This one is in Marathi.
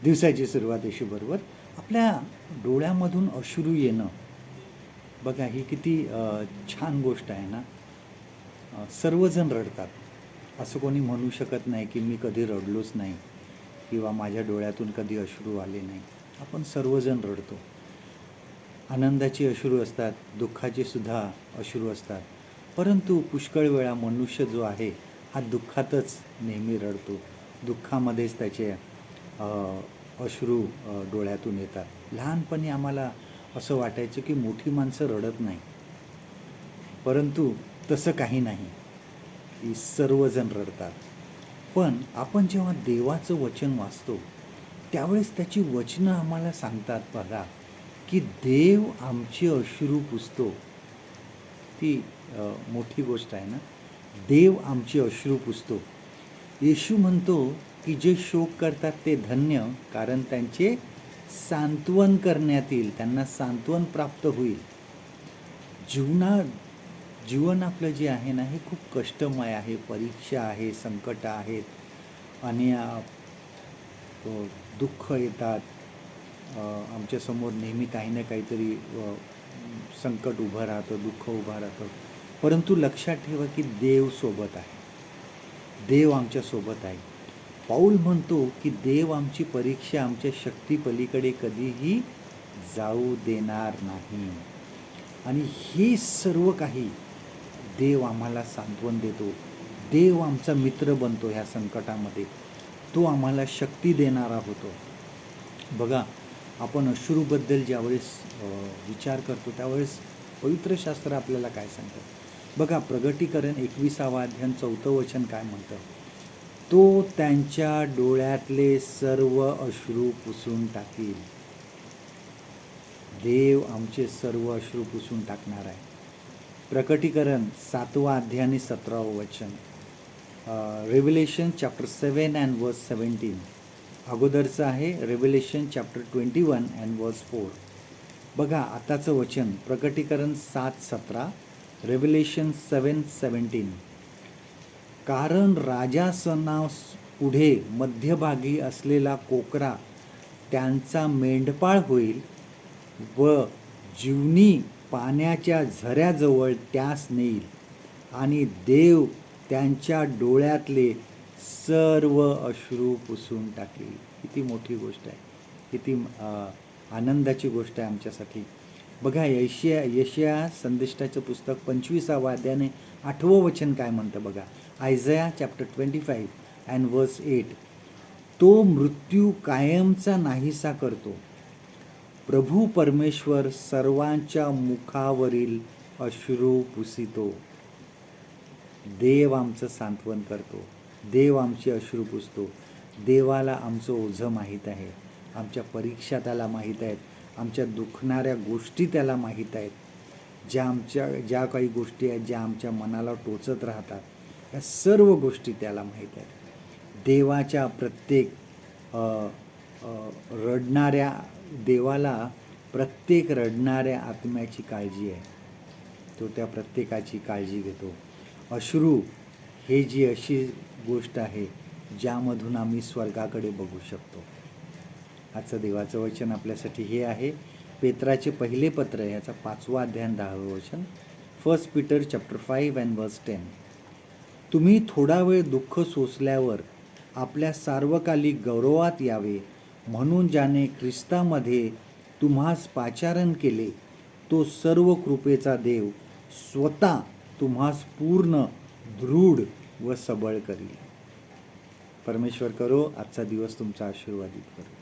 दिवसाची सुरुवात अशी बरोबर आपल्या डोळ्यामधून अश्रू येणं. बघा ही किती छान गोष्ट आहे ना. सर्वजण रडतात. असं कोणी म्हणू शकत नाही की मी कधी रडलोच नाही किंवा माझ्या डोळ्यातून कधी अश्रू आले नाही. आपण सर्वजण रडतो. आनंदाची अश्रू असतात, दुःखाचे सुद्धा अश्रू असतात. परंतु पुष्कळ वेळा मनुष्य जो आहे हा दुःखातच नेहमी रडतो. दुःखामध्येच त्याचे अश्रू डोळ्यातून येतात. लहानपणी आम्हाला असं वाटायचं की मोठी माणसं रडत नाही, परंतु तसं काही नाही, की सर्वजण रडतात. पण आपण जेव्हा देवाचं वचन वाचतो त्यावेळेस त्याची वचनं आम्हाला सांगतात बघा, की देव आमचे अश्रू पुसतो. ती मोठी गोष्ट आहे ना. देव आमचे अश्रू पुसतो. येशू म्हणतो की जे शोक करतात ते धन्य, कारण त्यांचे सांत्वन करण्यात येईल, त्यांना सांत्वन प्राप्त होईल. जीवन आपलं जे आहे ना हे खूप कष्टमय आहे. परीक्षा आहे, संकट आहेत आणि दुःख येतात. आमच्यासमोर नेहमी काही ना काहीतरी संकट उभं राहतं, दुःख उभं राहतं. परंतु लक्षात ठेवा की देव सोबत आहे. देव आमच्यासोबत आहे. पाऊल म्हणतो की देव आमची परीक्षा आमच्या शक्तीपलीकडे कधीही जाऊ देणार नाही. आणि हे सर्व काही देव आम्हाला सांत्वन देतो. देव आमचा मित्र बनतो ह्या संकटामध्ये. तो आम्हाला शक्ती देणारा होतो. बघा, आपण अश्रूबद्दल ज्यावेळेस विचार करतो त्यावेळेस पवित्र शास्त्र आपल्याला काय सांगतं बघा. प्रगटीकरण 21वा अध्याय 4 वचन काय म्हणतं? तो त्यांच्या डोळ्यातले सर्व अश्रू पुसून टाकील. देव आमचे सर्व अश्रू पुसून टाकणार आहे. प्रकटीकरण 7वा अध्याय आणि 17वे वचन. रेव्हेलेशन चॅप्टर 7 अँड वर्स 17. अगोदरचं आहे रेव्हेलेशन चॅप्टर 21 अँड वर्स 4. बघा आताचं वचन प्रकटीकरण 7:17, रेव्हेलेशन 7:17. कारण राजासना पुढे मध्यभागी असलेला कोकरा त्यांचा मेंढपाळ होईल व जीवनी पाण्याच्या झऱ्याजवळ त्यास नेईल आणि देव त्यांच्या डोळ्यातले सर्व अश्रू पुसून टाकेल. किती मोठी गोष्ट आहे, किती आनंदाची गोष्ट आहे आमच्यासाठी. बघा यशाया संदेष्टाचं पुस्तक 25वा अध्याय 8वं वचन काय म्हणतं बघा. आयझया चॅप्टर 25 अँड वर्स 8. तो मृत्यू कायमचा नाहीसा करतो. प्रभू परमेश्वर सर्वांच्या मुखावरील अश्रू पुसितो. देव आमचं सांत्वन करतो. देव आमचे अश्रू पुसतो. देवाला आमचं ओझं माहीत आहे. आमच्या परीक्षा त्याला माहीत आहेत. आमच्या दुखणाऱ्या गोष्टी त्याला माहीत आहेत. ज्या काही गोष्टी आहेत ज्या आमच्या मनाला टोचत राहतात या सर्व गोष्टी त्याला माहीत आहेत. देवाच्या प्रत्येक देवाला प्रत्येक रडणाऱ्या आत्म्याची काळजी आहे. तो त्या प्रत्येकाची काळजी घेतो. अश्रू हे जी अशी गोष्ट आहे ज्यामधून आम्ही स्वर्गाकडे बघू शकतो. आजचं देवाचं वचन आपल्यासाठी हे आहे. पेत्राचे पहिले पत्र याचा 5वा अध्याय 10वं वचन. 1 पीटर चॅप्टर 5 अँड वर्स 10. तुम्ही थोडा वेळ दुःख सोसल्यावर आपल्या सार्वकालिक गौरवात यावे म्हणून ज्याने ख्रिस्तामध्ये तुम्हास पाचारण केले तो सर्व कृपेचा देव स्वतः तुम्हास पूर्ण दृढ व सबळ करील. परमेश्वर करो आजचा दिवस तुमचा आशीर्वादित करो.